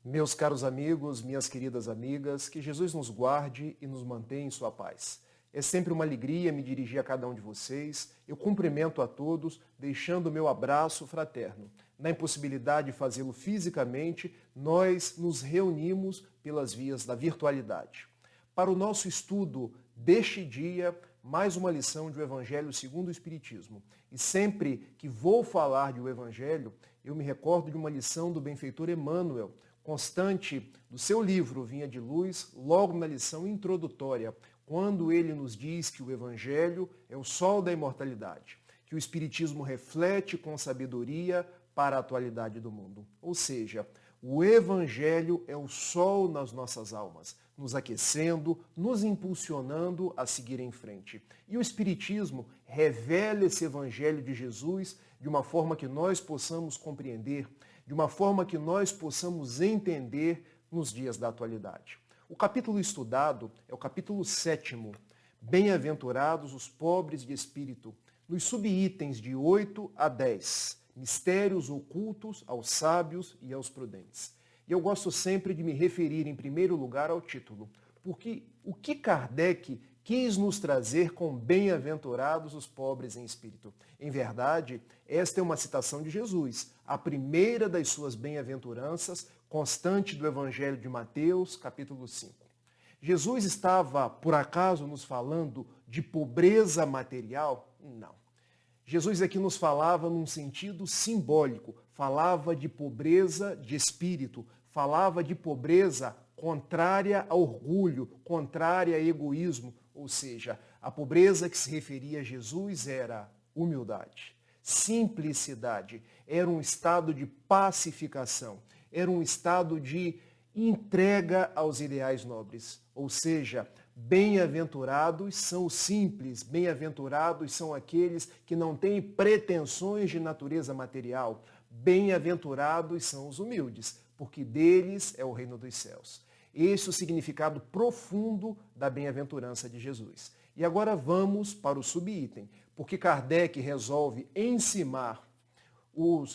Meus caros amigos, minhas queridas amigas, que Jesus nos guarde e nos mantenha em sua paz. É sempre uma alegria me dirigir a cada um de vocês. Eu cumprimento a todos, deixando o meu abraço fraterno. Na impossibilidade de fazê-lo fisicamente, nós nos reunimos pelas vias da virtualidade. Para o nosso estudo deste dia, mais uma lição do Evangelho segundo o Espiritismo. E sempre que vou falar de o Evangelho, eu me recordo de uma lição do benfeitor Emmanuel, constante do seu livro Vinha de Luz, logo na lição introdutória, quando ele nos diz que o Evangelho é o sol da imortalidade, que o Espiritismo reflete com sabedoria para a atualidade do mundo. Ou seja, o Evangelho é o sol nas nossas almas, nos aquecendo, nos impulsionando a seguir em frente. E o Espiritismo revela esse Evangelho de Jesus de uma forma que nós possamos compreender, de uma forma que nós possamos entender nos dias da atualidade. O capítulo estudado é o capítulo 7º, Bem-aventurados os pobres de espírito, nos subitens de 8 a 10, mistérios ocultos aos sábios e aos prudentes. E eu gosto sempre de me referir em primeiro lugar ao título, porque o que Kardec quis nos trazer com bem-aventurados os pobres em espírito. Em verdade, esta é uma citação de Jesus, a primeira das suas bem-aventuranças, constante do Evangelho de Mateus, capítulo 5. Jesus estava, por acaso, nos falando de pobreza material? Não. Jesus aqui nos falava num sentido simbólico, falava de pobreza de espírito, falava de pobreza contrária a orgulho, contrária a egoísmo, ou seja, a pobreza que se referia a Jesus era humildade, simplicidade, era um estado de pacificação, era um estado de entrega aos ideais nobres, ou seja, bem-aventurados são os simples, bem-aventurados são aqueles que não têm pretensões de natureza material, bem-aventurados são os humildes, porque deles é o reino dos céus. Esse é o significado profundo da bem-aventurança de Jesus. E agora vamos para o subitem, porque Kardec resolve encimar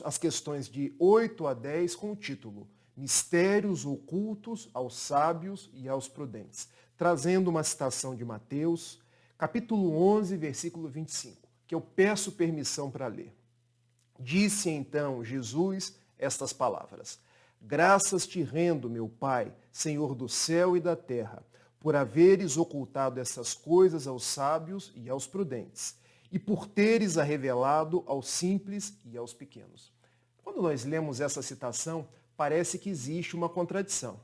as questões de 8 a 10 com o título Mistérios ocultos aos sábios e aos prudentes, trazendo uma citação de Mateus, capítulo 11, versículo 25, que eu peço permissão para ler. Disse então Jesus estas palavras: Graças te rendo, meu Pai, Senhor do céu e da terra, por haveres ocultado essas coisas aos sábios e aos prudentes, e por teres a revelado aos simples e aos pequenos. Quando nós lemos essa citação, parece que existe uma contradição,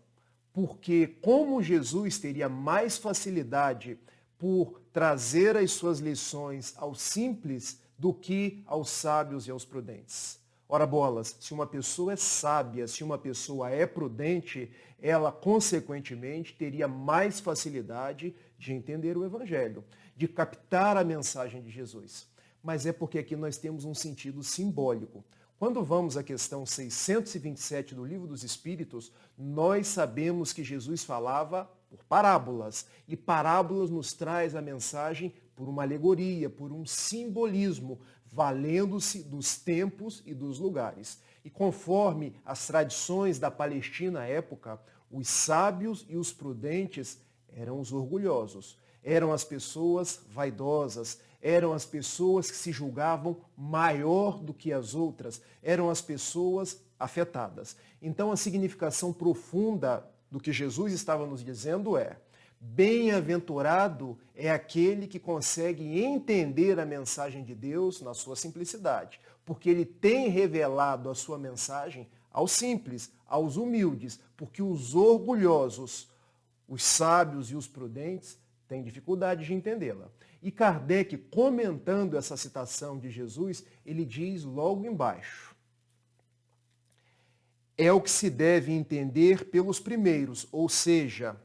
porque como Jesus teria mais facilidade por trazer as suas lições aos simples do que aos sábios e aos prudentes? Ora bolas, se uma pessoa é sábia, se uma pessoa é prudente, ela consequentemente teria mais facilidade de entender o Evangelho, de captar a mensagem de Jesus. Mas é porque aqui nós temos um sentido simbólico. Quando vamos à questão 627 do Livro dos Espíritos, nós sabemos que Jesus falava por parábolas, e parábolas nos traz a mensagem por uma alegoria, por um simbolismo, valendo-se dos tempos e dos lugares. E conforme as tradições da Palestina à época, os sábios e os prudentes eram os orgulhosos, eram as pessoas vaidosas, eram as pessoas que se julgavam maior do que as outras, eram as pessoas afetadas. Então a significação profunda do que Jesus estava nos dizendo é: bem-aventurado é aquele que consegue entender a mensagem de Deus na sua simplicidade, porque ele tem revelado a sua mensagem aos simples, aos humildes, porque os orgulhosos, os sábios e os prudentes têm dificuldade de entendê-la. E Kardec, comentando essa citação de Jesus, ele diz logo embaixo: é o que se deve entender pelos primeiros, ou seja,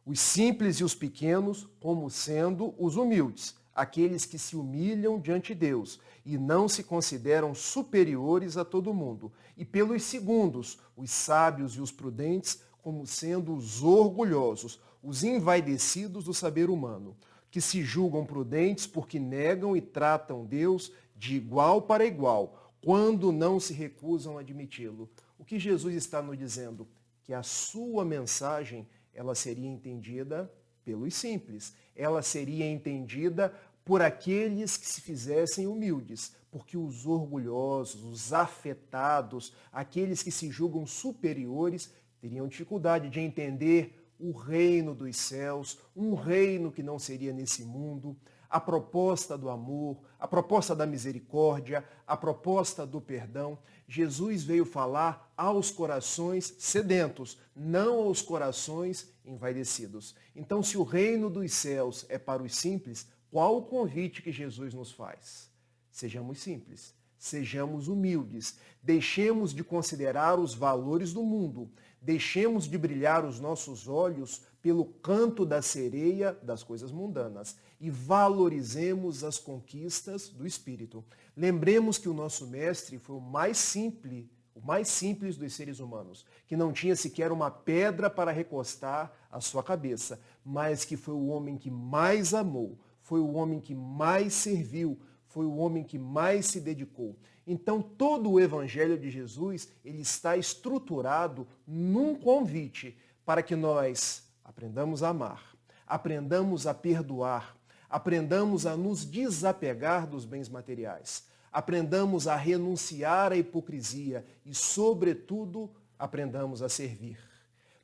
os simples e os pequenos, como sendo os humildes, aqueles que se humilham diante de Deus e não se consideram superiores a todo mundo. E pelos segundos, os sábios e os prudentes, como sendo os orgulhosos, os envaidecidos do saber humano, que se julgam prudentes porque negam e tratam Deus de igual para igual, quando não se recusam a admiti-lo. O que Jesus está nos dizendo? Que a sua mensagem, ela seria entendida pelos simples. Ela seria entendida por aqueles que se fizessem humildes, porque os orgulhosos, os afetados, aqueles que se julgam superiores, teriam dificuldade de entender o reino dos céus, um reino que não seria nesse mundo, a proposta do amor, a proposta da misericórdia, a proposta do perdão. Jesus veio falar aos corações sedentos, não aos corações envaidecidos. Então, se o reino dos céus é para os simples, qual o convite que Jesus nos faz? Sejamos simples, sejamos humildes, deixemos de considerar os valores do mundo, deixemos de brilhar os nossos olhos pelo canto da sereia das coisas mundanas e valorizemos as conquistas do Espírito. Lembremos que o nosso mestre foi o mais simples dos seres humanos, que não tinha sequer uma pedra para recostar a sua cabeça, mas que foi o homem que mais amou, foi o homem que mais serviu, foi o homem que mais se dedicou. Então, todo o Evangelho de Jesus, ele está estruturado num convite para que nós aprendamos a amar, aprendamos a perdoar, aprendamos a nos desapegar dos bens materiais, aprendamos a renunciar à hipocrisia e, sobretudo, aprendamos a servir.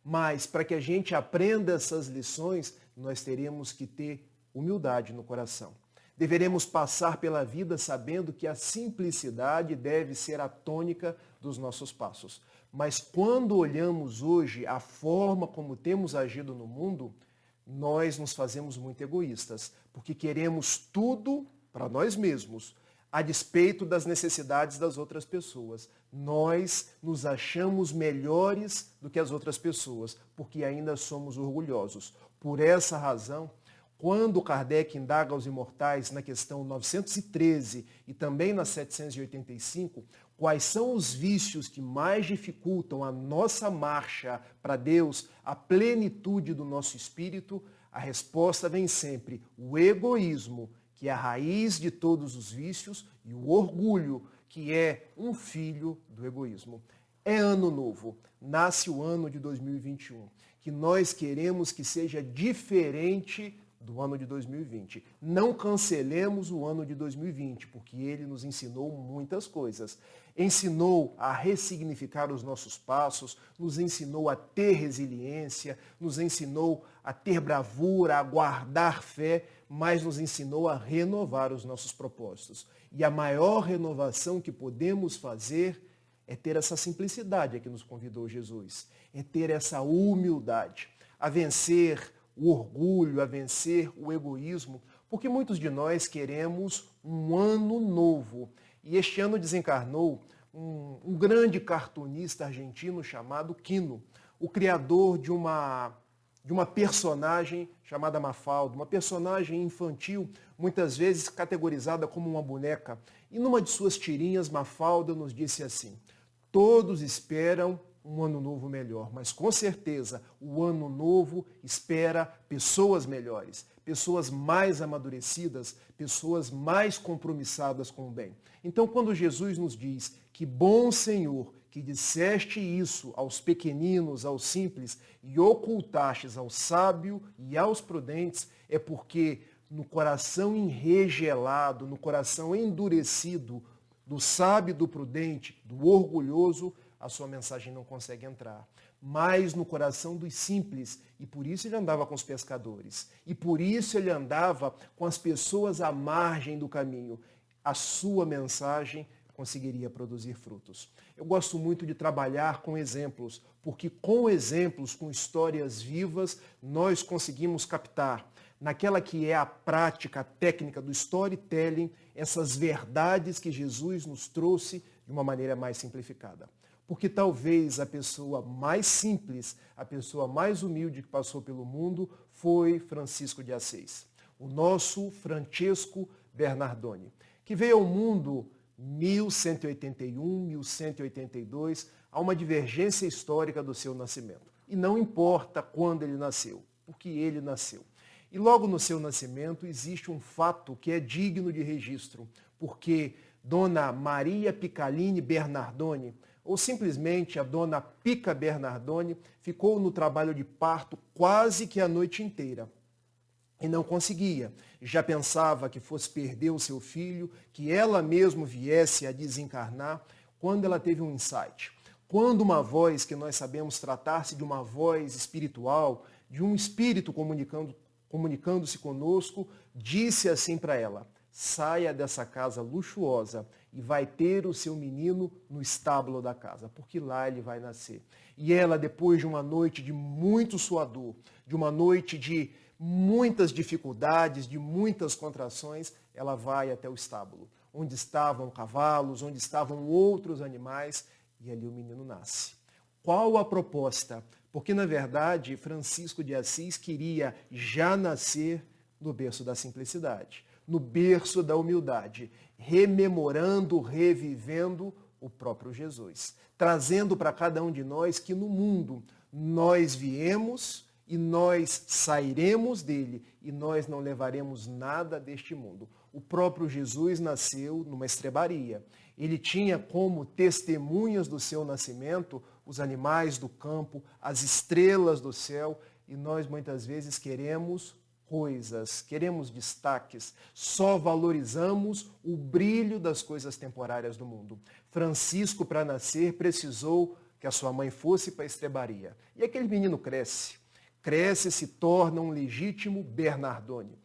Mas, para que a gente aprenda essas lições, nós teremos que ter humildade no coração. Deveremos passar pela vida sabendo que a simplicidade deve ser a tônica dos nossos passos. Mas quando olhamos hoje a forma como temos agido no mundo, nós nos fazemos muito egoístas, porque queremos tudo para nós mesmos, a despeito das necessidades das outras pessoas. Nós nos achamos melhores do que as outras pessoas, porque ainda somos orgulhosos. Por essa razão, quando Kardec indaga aos imortais na questão 913 e também na 785, quais são os vícios que mais dificultam a nossa marcha para Deus, a plenitude do nosso espírito, a resposta vem sempre: o egoísmo, que é a raiz de todos os vícios, e o orgulho, que é um filho do egoísmo. É ano novo, nasce o ano de 2021, que nós queremos que seja diferente do ano de 2020. Não cancelemos o ano de 2020, porque ele nos ensinou muitas coisas. Ensinou a ressignificar os nossos passos, nos ensinou a ter resiliência, nos ensinou a ter bravura, a guardar fé, mas nos ensinou a renovar os nossos propósitos. E a maior renovação que podemos fazer é ter essa simplicidade a que nos convidou Jesus, é ter essa humildade, a vencer o orgulho, a vencer o egoísmo, porque muitos de nós queremos um ano novo. E este ano desencarnou um grande cartunista argentino chamado Quino, o criador de uma personagem chamada Mafalda, uma personagem infantil, muitas vezes categorizada como uma boneca. E numa de suas tirinhas, Mafalda nos disse assim: todos esperam um ano novo melhor, mas com certeza o ano novo espera pessoas melhores, pessoas mais amadurecidas, pessoas mais compromissadas com o bem. Então, quando Jesus nos diz que bom Senhor, que disseste isso aos pequeninos, aos simples, e ocultastes ao sábio e aos prudentes, é porque no coração enregelado, no coração endurecido do sábio, do prudente, do orgulhoso, a sua mensagem não consegue entrar. Mas no coração dos simples, e por isso ele andava com os pescadores, e por isso ele andava com as pessoas à margem do caminho, a sua mensagem conseguiria produzir frutos. Eu gosto muito de trabalhar com exemplos, porque com exemplos, com histórias vivas, nós conseguimos captar naquela que é a prática, a técnica do storytelling, essas verdades que Jesus nos trouxe de uma maneira mais simplificada. Porque talvez a pessoa mais simples, a pessoa mais humilde que passou pelo mundo foi Francisco de Assis, o nosso Francesco Bernardoni, que veio ao mundo 1181, 1182, há uma divergência histórica do seu nascimento. E não importa quando ele nasceu, porque ele nasceu. E logo no seu nascimento existe um fato que é digno de registro, porque Dona Maria Picalini Bernardoni, ou simplesmente a Dona Pica Bernardoni, ficou no trabalho de parto quase que a noite inteira. E não conseguia. Já pensava que fosse perder o seu filho, que ela mesma viesse a desencarnar, quando ela teve um insight. Quando uma voz que nós sabemos tratar-se de uma voz espiritual, de um espírito comunicando-se conosco, disse assim para ela: saia dessa casa luxuosa e vai ter o seu menino no estábulo da casa, porque lá ele vai nascer. E ela, depois de uma noite de muito suador, de uma noite de muitas dificuldades, de muitas contrações, ela vai até o estábulo, onde estavam cavalos, onde estavam outros animais, e ali o menino nasce. Qual a proposta? Porque, na verdade, Francisco de Assis queria já nascer no berço da simplicidade, no berço da humildade, rememorando, revivendo o próprio Jesus, trazendo para cada um de nós que no mundo nós viemos e nós sairemos dele e nós não levaremos nada deste mundo. O próprio Jesus nasceu numa estrebaria. Ele tinha como testemunhas do seu nascimento os animais do campo, as estrelas do céu, e nós muitas vezes queremos coisas, queremos destaques, só valorizamos o brilho das coisas temporárias do mundo. Francisco, para nascer, precisou que a sua mãe fosse para a estrebaria. E aquele menino cresce e se torna um legítimo Bernardoni.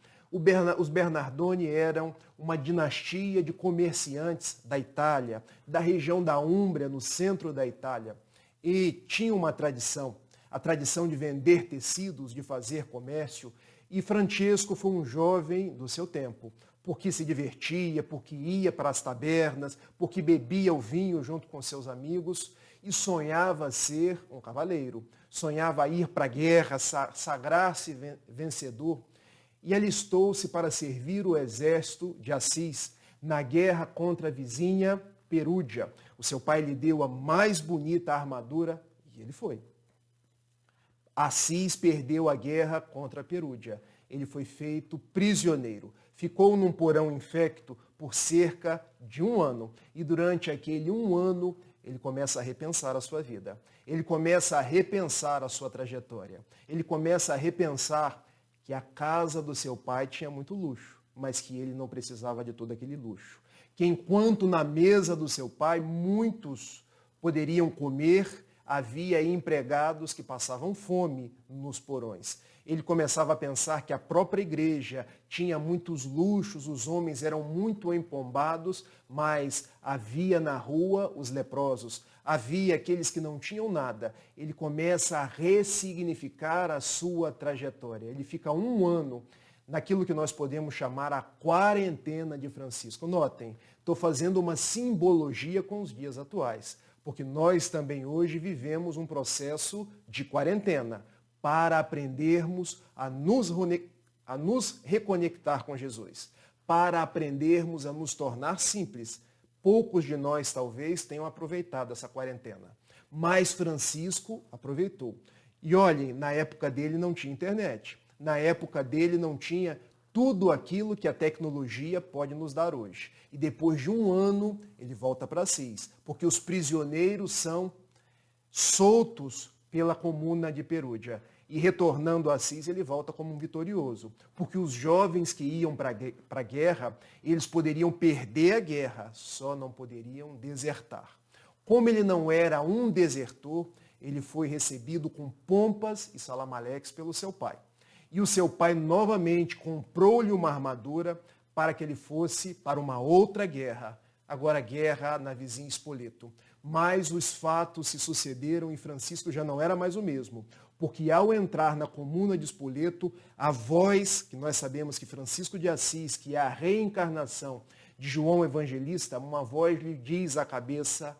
Os Bernardoni eram uma dinastia de comerciantes da Itália, da região da Úmbria, no centro da Itália. E tinham uma tradição, a tradição de vender tecidos, de fazer comércio. E Francesco foi um jovem do seu tempo, porque se divertia, porque ia para as tabernas, porque bebia o vinho junto com seus amigos e sonhava ser um cavaleiro, sonhava ir para a guerra, sagrar-se vencedor, e alistou-se para servir o exército de Assis na guerra contra a vizinha Perúdia. O seu pai lhe deu a mais bonita armadura e ele foi. Assis perdeu a guerra contra a Perúdia. Ele foi feito prisioneiro. Ficou num porão infecto por cerca de 1 ano. E durante aquele 1 ano, ele começa a repensar a sua vida. Ele começa a repensar a sua trajetória. Ele começa a repensar que a casa do seu pai tinha muito luxo, mas que ele não precisava de todo aquele luxo. Que enquanto na mesa do seu pai muitos poderiam comer, havia empregados que passavam fome nos porões. Ele começava a pensar que a própria igreja tinha muitos luxos, os homens eram muito empombados, mas havia na rua os leprosos, havia aqueles que não tinham nada. Ele começa a ressignificar a sua trajetória. Ele fica 1 ano naquilo que nós podemos chamar a quarentena de Francisco. Notem, estou fazendo uma simbologia com os dias atuais, porque nós também hoje vivemos um processo de quarentena para aprendermos a nos reconectar com Jesus, para aprendermos a nos tornar simples. Poucos de nós talvez tenham aproveitado essa quarentena, mas Francisco aproveitou. E olhem, na época dele não tinha internet, na época dele não tinha tudo aquilo que a tecnologia pode nos dar hoje. E depois de 1 ano, ele volta para Assis, porque os prisioneiros são soltos pela comuna de Perúdia. E retornando a Assis, ele volta como um vitorioso, porque os jovens que iam para a guerra, eles poderiam perder a guerra, só não poderiam desertar. Como ele não era um desertor, ele foi recebido com pompas e salamaleques pelo seu pai. E o seu pai novamente comprou-lhe uma armadura para que ele fosse para uma outra guerra, agora a guerra na vizinha Spoleto. Mas os fatos se sucederam e Francisco já não era mais o mesmo, porque ao entrar na comuna de Spoleto, a voz, que nós sabemos que Francisco de Assis, que é a reencarnação de João Evangelista, uma voz lhe diz à cabeça: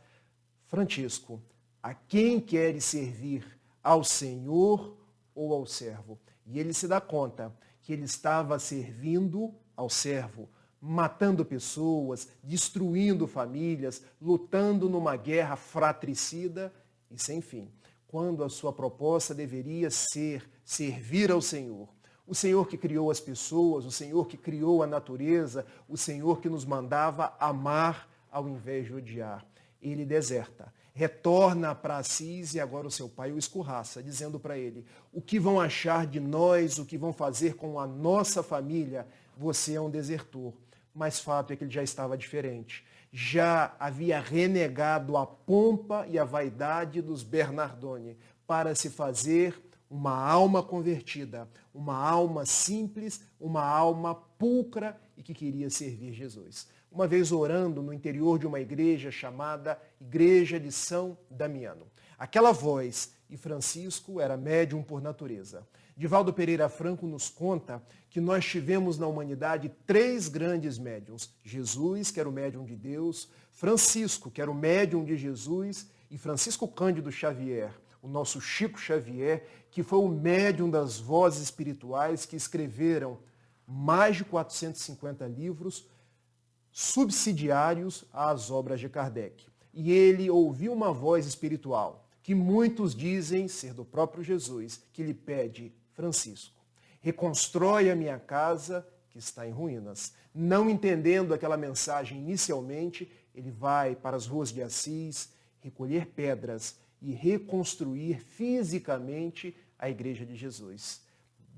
Francisco, a quem queres servir, ao Senhor ou ao servo? E ele se dá conta que ele estava servindo ao servo, matando pessoas, destruindo famílias, lutando numa guerra fratricida e sem fim, quando a sua proposta deveria ser servir ao Senhor. O Senhor que criou as pessoas, o Senhor que criou a natureza, o Senhor que nos mandava amar ao invés de odiar. Ele deserta, retorna para Assis e agora o seu pai o escorraça, dizendo para ele: o que vão achar de nós, o que vão fazer com a nossa família? Você é um desertor. Mas fato é que ele já estava diferente. Já havia renegado a pompa e a vaidade dos Bernardoni para se fazer uma alma convertida, uma alma simples, uma alma pulcra e que queria servir Jesus. Uma vez orando no interior de uma igreja chamada Igreja de São Damiano. Aquela voz, e Francisco era médium por natureza. Divaldo Pereira Franco nos conta que nós tivemos na humanidade 3 grandes médiums. Jesus, que era o médium de Deus, Francisco, que era o médium de Jesus, e Francisco Cândido Xavier, o nosso Chico Xavier, que foi o médium das vozes espirituais que escreveram mais de 450 livros subsidiários às obras de Kardec. E ele ouviu uma voz espiritual, que muitos dizem ser do próprio Jesus, que lhe pede: Francisco, reconstrói a minha casa que está em ruínas. Não entendendo aquela mensagem inicialmente, ele vai para as ruas de Assis recolher pedras e reconstruir fisicamente a igreja de Jesus.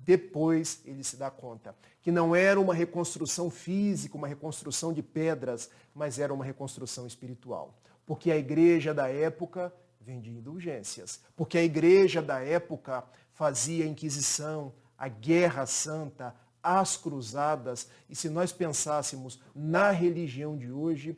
Depois ele se dá conta que não era uma reconstrução física, uma reconstrução de pedras, mas era uma reconstrução espiritual. Porque a igreja da época vendia indulgências. Porque a igreja da época fazia a Inquisição, a Guerra Santa, as cruzadas. E se nós pensássemos na religião de hoje,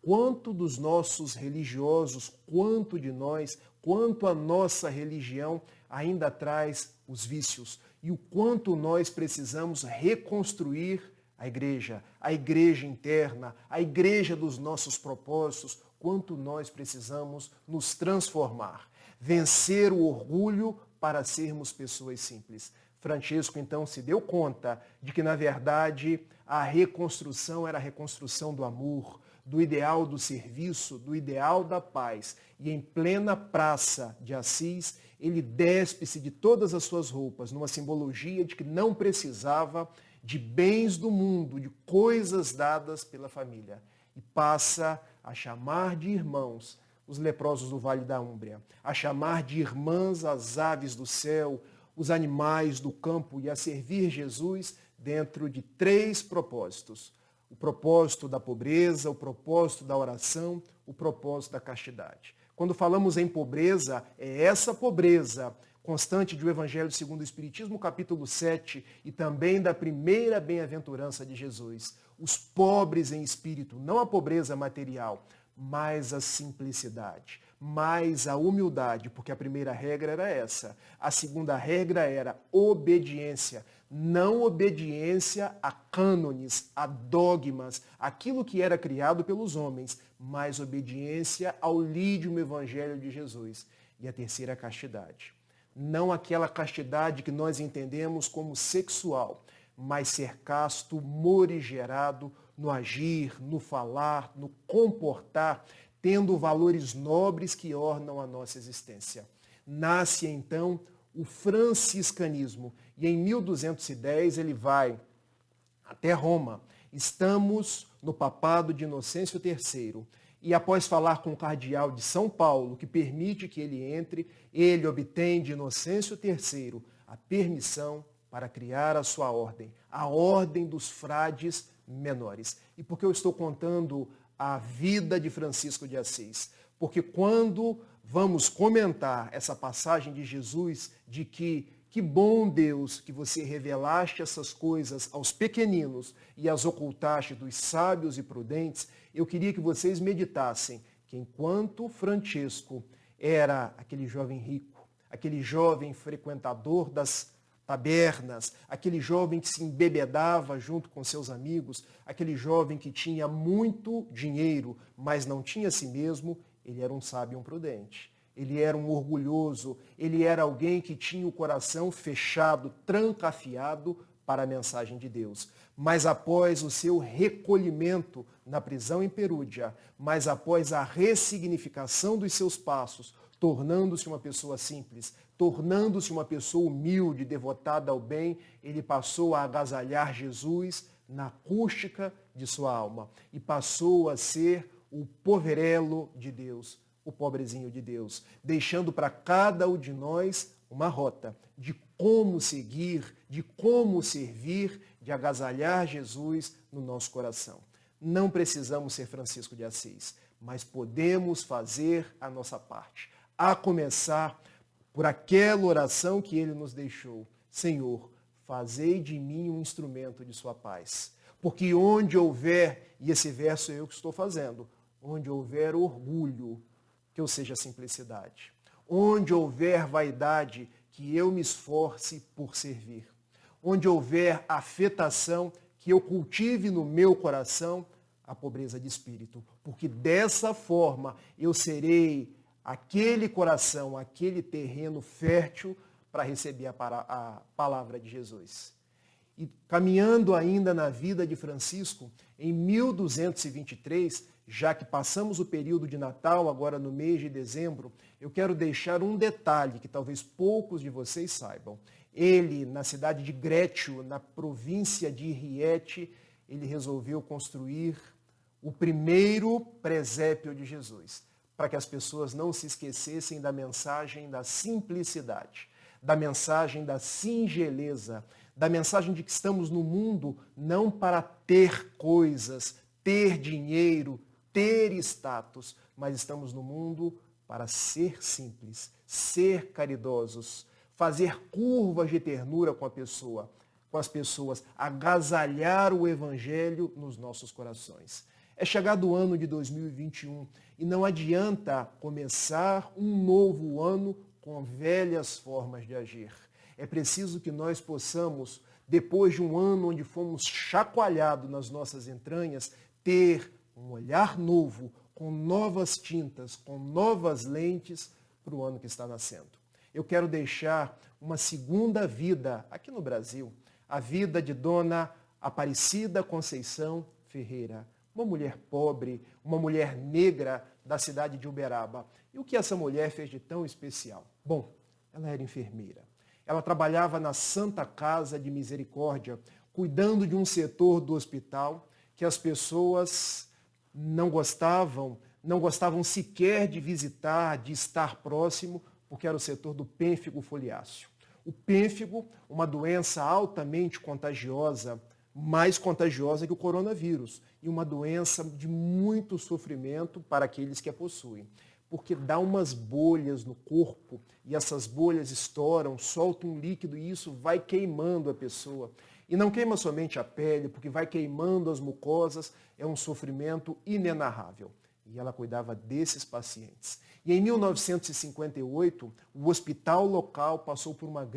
quanto dos nossos religiosos, quanto de nós, quanto a nossa religião ainda traz os vícios e o quanto nós precisamos reconstruir a igreja interna, a igreja dos nossos propósitos, quanto nós precisamos nos transformar, vencer o orgulho para sermos pessoas simples. Francisco, então, se deu conta de que, na verdade, a reconstrução era a reconstrução do amor, do ideal do serviço, do ideal da paz. E em plena praça de Assis, ele despe-se de todas as suas roupas, numa simbologia de que não precisava de bens do mundo, de coisas dadas pela família. E passa a chamar de irmãos os leprosos do Vale da Úmbria, a chamar de irmãs as aves do céu, os animais do campo e a servir Jesus dentro de 3 propósitos. O propósito da pobreza, o propósito da oração, o propósito da castidade. Quando falamos em pobreza, é essa pobreza constante do Evangelho segundo o Espiritismo, capítulo 7, e também da primeira bem-aventurança de Jesus. Os pobres em espírito, não a pobreza material, mas a simplicidade, mais a humildade, porque a primeira regra era essa. A segunda regra era obediência. Não obediência a cânones, a dogmas, aquilo que era criado pelos homens, mas obediência ao lídio evangelho de Jesus. E a terceira, castidade. Não aquela castidade que nós entendemos como sexual, mas ser casto, morigerado no agir, no falar, no comportar, tendo valores nobres que ornam a nossa existência. Nasce então o franciscanismo e em 1210 ele vai até Roma. Estamos no papado de Inocêncio III. E após falar com o cardeal de São Paulo, que permite que ele entre, ele obtém de Inocêncio III a permissão para criar a sua ordem, a ordem dos frades menores. E por que eu estou contando a vida de Francisco de Assis? Porque quando vamos comentar essa passagem de Jesus, de que bom Deus que você revelaste essas coisas aos pequeninos e as ocultaste dos sábios e prudentes, eu queria que vocês meditassem que enquanto Francisco era aquele jovem rico, aquele jovem frequentador das tabernas, aquele jovem que se embebedava junto com seus amigos, aquele jovem que tinha muito dinheiro, mas não tinha a si mesmo, ele era um sábio e um prudente. Ele era um orgulhoso, ele era alguém que tinha o coração fechado, trancafiado para a mensagem de Deus. Mas após o seu recolhimento na prisão em Perúdia, mas após a ressignificação dos seus passos, tornando-se uma pessoa simples, tornando-se uma pessoa humilde, devotada ao bem, ele passou a agasalhar Jesus na acústica de sua alma e passou a ser o poverelo de Deus, o pobrezinho de Deus, deixando para cada um de nós uma rota de como seguir, de como servir, de agasalhar Jesus no nosso coração. Não precisamos ser Francisco de Assis, mas podemos fazer a nossa parte, a começar por aquela oração que ele nos deixou. Senhor, fazei de mim um instrumento de sua paz. Porque onde houver, e esse verso é eu que estou fazendo, onde houver orgulho, que eu seja simplicidade. Onde houver vaidade, que eu me esforce por servir. Onde houver afetação, que eu cultive no meu coração a pobreza de espírito. Porque dessa forma eu serei aquele coração, aquele terreno fértil para receber a palavra de Jesus. E caminhando ainda na vida de Francisco, em 1223, já que passamos o período de Natal, agora no mês de dezembro, eu quero deixar um detalhe que talvez poucos de vocês saibam. Ele, na cidade de Grécio, na província de Rieti, ele resolveu construir o primeiro presépio de Jesus, para que as pessoas não se esquecessem da mensagem da simplicidade, da mensagem da singeleza, da mensagem de que estamos no mundo não para ter coisas, ter dinheiro, ter status, mas estamos no mundo para ser simples, ser caridosos, fazer curvas de ternura com as pessoas, agasalhar o evangelho nos nossos corações. É chegado o ano de 2021 e não adianta começar um novo ano com velhas formas de agir. É preciso que nós possamos, depois de um ano onde fomos chacoalhados nas nossas entranhas, ter um olhar novo, com novas tintas, com novas lentes para o ano que está nascendo. Eu quero deixar uma segunda vida aqui no Brasil, a vida de Dona Aparecida Conceição Ferreira, uma mulher pobre, uma mulher negra da cidade de Uberaba. E o que essa mulher fez de tão especial? Bom, ela era enfermeira. Ela trabalhava na Santa Casa de Misericórdia, cuidando de um setor do hospital que as pessoas não gostavam sequer de visitar, de estar próximo, porque era o setor do pênfigo foliáceo. O pênfigo, uma doença altamente contagiosa, mais contagiosa que o coronavírus, e uma doença de muito sofrimento para aqueles que a possuem, porque dá umas bolhas no corpo, e essas bolhas estouram, soltam um líquido, e isso vai queimando a pessoa. E não queima somente a pele, porque vai queimando as mucosas, é um sofrimento inenarrável. E ela cuidava desses pacientes. E em 1958, o hospital local passou por uma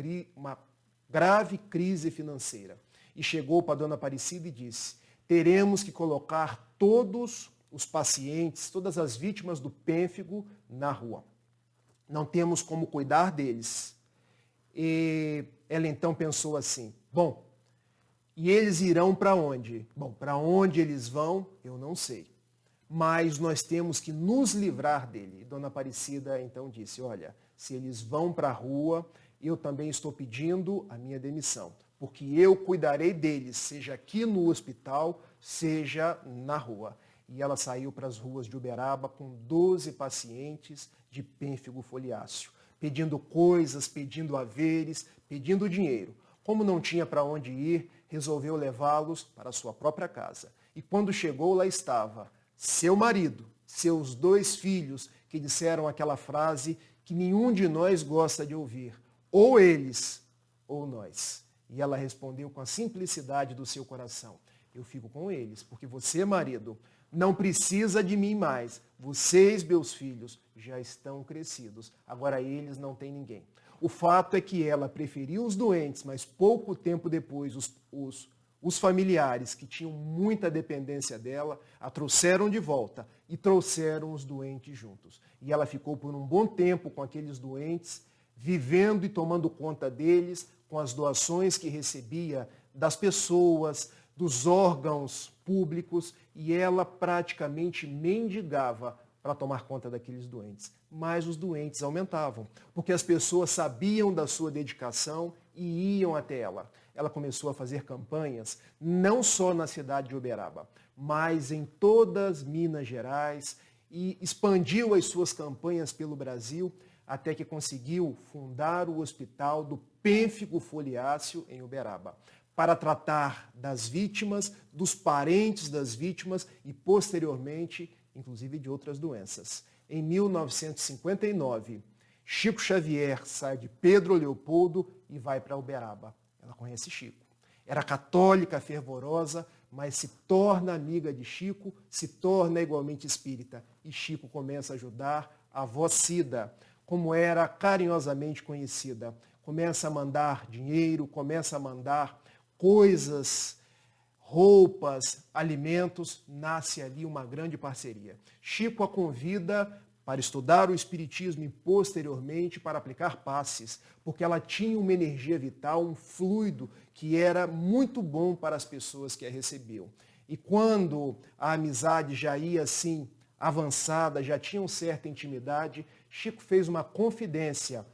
grave crise financeira. E chegou para a Dona Aparecida e disse: teremos que colocar todos os pacientes, todas as vítimas do pênfigo na rua. Não temos como cuidar deles. E ela então pensou assim: bom, e eles irão para onde? Bom, para onde eles vão, eu não sei. Mas nós temos que nos livrar dele. E Dona Aparecida então disse: olha, se eles vão para a rua, eu também estou pedindo a minha demissão, porque eu cuidarei deles, seja aqui no hospital, seja na rua. E ela saiu para as ruas de Uberaba com 12 pacientes de pênfigo foliáceo, pedindo coisas, pedindo haveres, pedindo dinheiro. Como não tinha para onde ir, resolveu levá-los para a sua própria casa. E quando chegou, lá estava seu marido, seus 2 filhos, que disseram aquela frase que nenhum de nós gosta de ouvir: ou eles, ou nós. E ela respondeu com a simplicidade do seu coração: eu fico com eles, porque você, marido, não precisa de mim mais. Vocês, meus filhos, já estão crescidos. Agora eles não têm ninguém. O fato é que ela preferiu os doentes, mas pouco tempo depois os familiares que tinham muita dependência dela a trouxeram de volta e trouxeram os doentes juntos. E ela ficou por um bom tempo com aqueles doentes, vivendo e tomando conta deles com as doações que recebia das pessoas, dos órgãos públicos, e ela praticamente mendigava para tomar conta daqueles doentes. Mas os doentes aumentavam, porque as pessoas sabiam da sua dedicação e iam até ela. ela começou a fazer campanhas, não só na cidade de Uberaba, mas em todas Minas Gerais, e expandiu as suas campanhas pelo Brasil, até que conseguiu fundar o Hospital do Pênfigo Foliáceo em Uberaba, para tratar das vítimas, dos parentes das vítimas e, posteriormente, inclusive de outras doenças. Em 1959, Chico Xavier sai de Pedro Leopoldo e vai para Uberaba. Ela conhece Chico. Era católica fervorosa, mas se torna amiga de Chico, se torna igualmente espírita. E Chico começa a ajudar a avó Cida, como era carinhosamente conhecida. Começa a mandar dinheiro, começa a mandar coisas, roupas, alimentos, nasce ali uma grande parceria. Chico a convida para estudar o Espiritismo e, posteriormente, para aplicar passes, porque ela tinha uma energia vital, um fluido que era muito bom para as pessoas que a recebiam. E quando a amizade já ia assim avançada, já tinham certa intimidade, Chico fez uma confidência,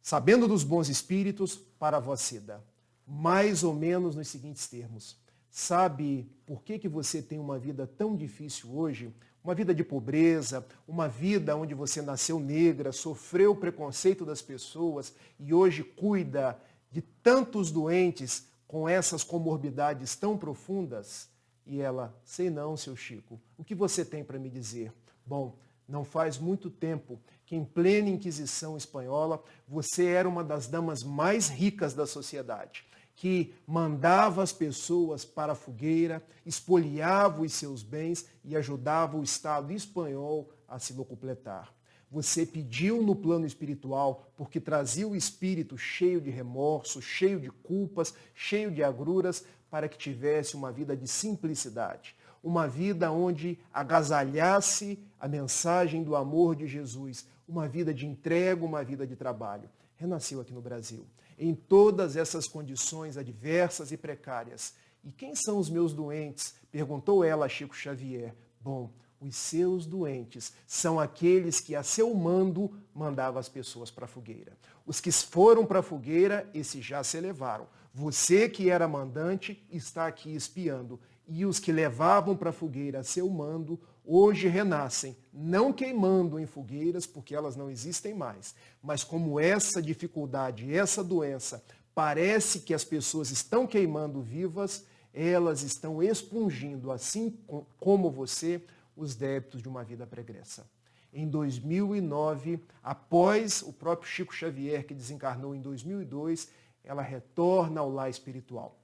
sabendo dos bons espíritos, para a avó Cida. Mais ou menos nos seguintes termos: sabe por que você tem uma vida tão difícil hoje? Uma vida de pobreza, uma vida onde você nasceu negra, sofreu o preconceito das pessoas e hoje cuida de tantos doentes com essas comorbidades tão profundas? E ela: sei não, seu Chico, o que você tem para me dizer? Bom, não faz muito tempo que, em plena Inquisição espanhola, você era uma das damas mais ricas da sociedade, que mandava as pessoas para a fogueira, espoliava os seus bens e ajudava o Estado espanhol a se locupletar. Você pediu no plano espiritual porque trazia o espírito cheio de remorso, cheio de culpas, cheio de agruras, para que tivesse uma vida de simplicidade, uma vida onde agasalhasse a mensagem do amor de Jesus, uma vida de entrega, uma vida de trabalho. Renasceu aqui no Brasil, em todas essas condições adversas e precárias. E quem são os meus doentes? Perguntou ela a Chico Xavier. Bom, os seus doentes são aqueles que a seu mando mandava as pessoas para a fogueira. Os que foram para a fogueira, esses já se elevaram. Você que era mandante está aqui espiando. E os que levavam para a fogueira a seu mando, hoje renascem, não queimando em fogueiras, porque elas não existem mais. Mas como essa dificuldade, essa doença, parece que as pessoas estão queimando vivas, elas estão expungindo, assim como você, os débitos de uma vida pregressa. Em 2009, após o próprio Chico Xavier, que desencarnou em 2002, ela retorna ao lar espiritual.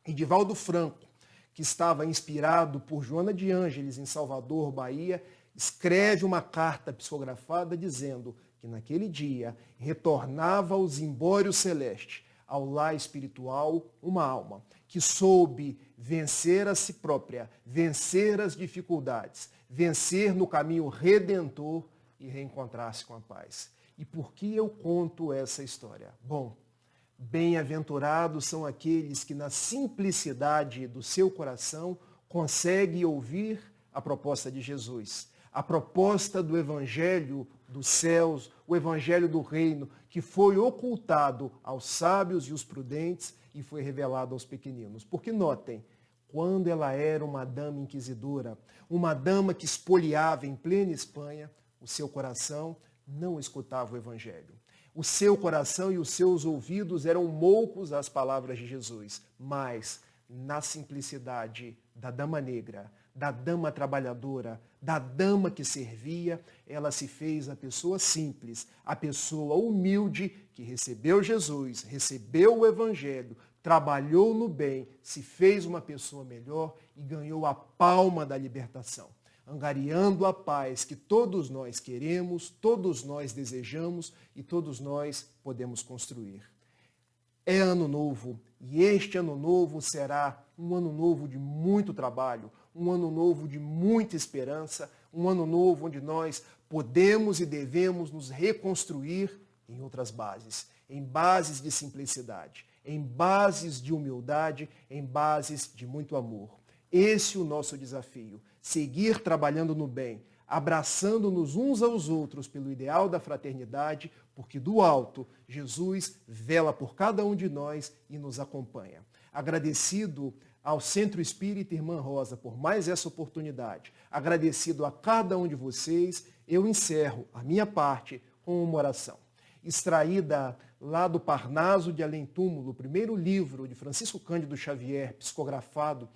E Divaldo Franco, que estava inspirado por Joana de Ângeles em Salvador, Bahia, escreve uma carta psicografada dizendo que naquele dia retornava ao zimbório celeste, ao lar espiritual, uma alma que soube vencer a si própria, vencer as dificuldades, vencer no caminho redentor e reencontrar-se com a paz. E por que eu conto essa história? Bom, bem-aventurados são aqueles que, na simplicidade do seu coração, conseguem ouvir a proposta de Jesus, a proposta do Evangelho dos céus, o Evangelho do reino, que foi ocultado aos sábios e os prudentes e foi revelado aos pequeninos. Porque notem, quando ela era uma dama inquisidora, uma dama que espoliava em plena Espanha, o seu coração não escutava o Evangelho. O seu coração e os seus ouvidos eram moucos às palavras de Jesus, mas na simplicidade da dama negra, da dama trabalhadora, da dama que servia, ela se fez a pessoa simples, a pessoa humilde que recebeu Jesus, recebeu o Evangelho, trabalhou no bem, se fez uma pessoa melhor e ganhou a palma da libertação, angariando a paz que todos nós queremos, todos nós desejamos e todos nós podemos construir. É ano novo e este ano novo será um ano novo de muito trabalho, um ano novo de muita esperança, um ano novo onde nós podemos e devemos nos reconstruir em outras bases, em bases de simplicidade, em bases de humildade, em bases de muito amor. Esse é o nosso desafio, seguir trabalhando no bem, abraçando-nos uns aos outros pelo ideal da fraternidade, porque do alto Jesus vela por cada um de nós e nos acompanha. Agradecido ao Centro Espírita Irmã Rosa por mais essa oportunidade, agradecido a cada um de vocês, eu encerro a minha parte com uma oração. Extraída lá do Parnaso de Além Túmulo, o primeiro livro de Francisco Cândido Xavier, psicografado,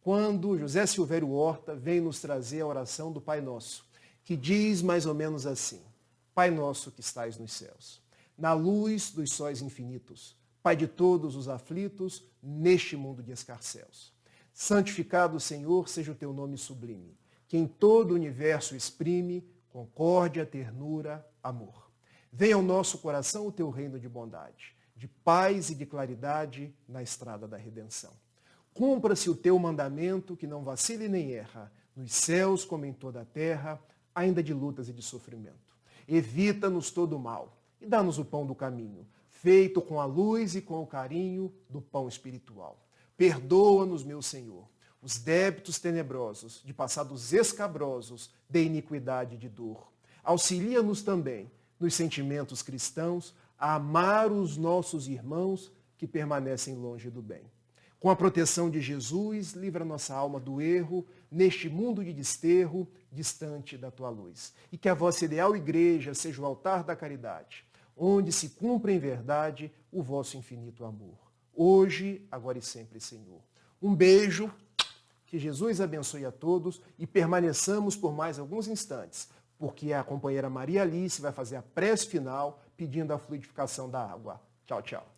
quando José Silvério Horta vem nos trazer a oração do Pai Nosso, que diz mais ou menos assim: Pai Nosso que estais nos céus, na luz dos sóis infinitos, Pai de todos os aflitos, neste mundo de escarcéus. Santificado, Senhor, seja o teu nome sublime, que em todo o universo exprime concórdia, ternura, amor. Venha ao nosso coração o teu reino de bondade, de paz e de claridade na estrada da redenção. Cumpra-se o teu mandamento, que não vacile nem erra, nos céus como em toda a terra, ainda de lutas e de sofrimento. Evita-nos todo o mal e dá-nos o pão do caminho, feito com a luz e com o carinho do pão espiritual. Perdoa-nos, meu Senhor, os débitos tenebrosos de passados escabrosos de iniquidade e de dor. Auxilia-nos também nos sentimentos cristãos a amar os nossos irmãos que permanecem longe do bem. Com a proteção de Jesus, livra nossa alma do erro, neste mundo de desterro, distante da tua luz. E que a vossa ideal igreja seja o altar da caridade, onde se cumpra em verdade o vosso infinito amor. Hoje, agora e sempre, Senhor. Um beijo, que Jesus abençoe a todos e permaneçamos por mais alguns instantes, porque a companheira Maria Alice vai fazer a prece final pedindo a fluidificação da água. Tchau, tchau.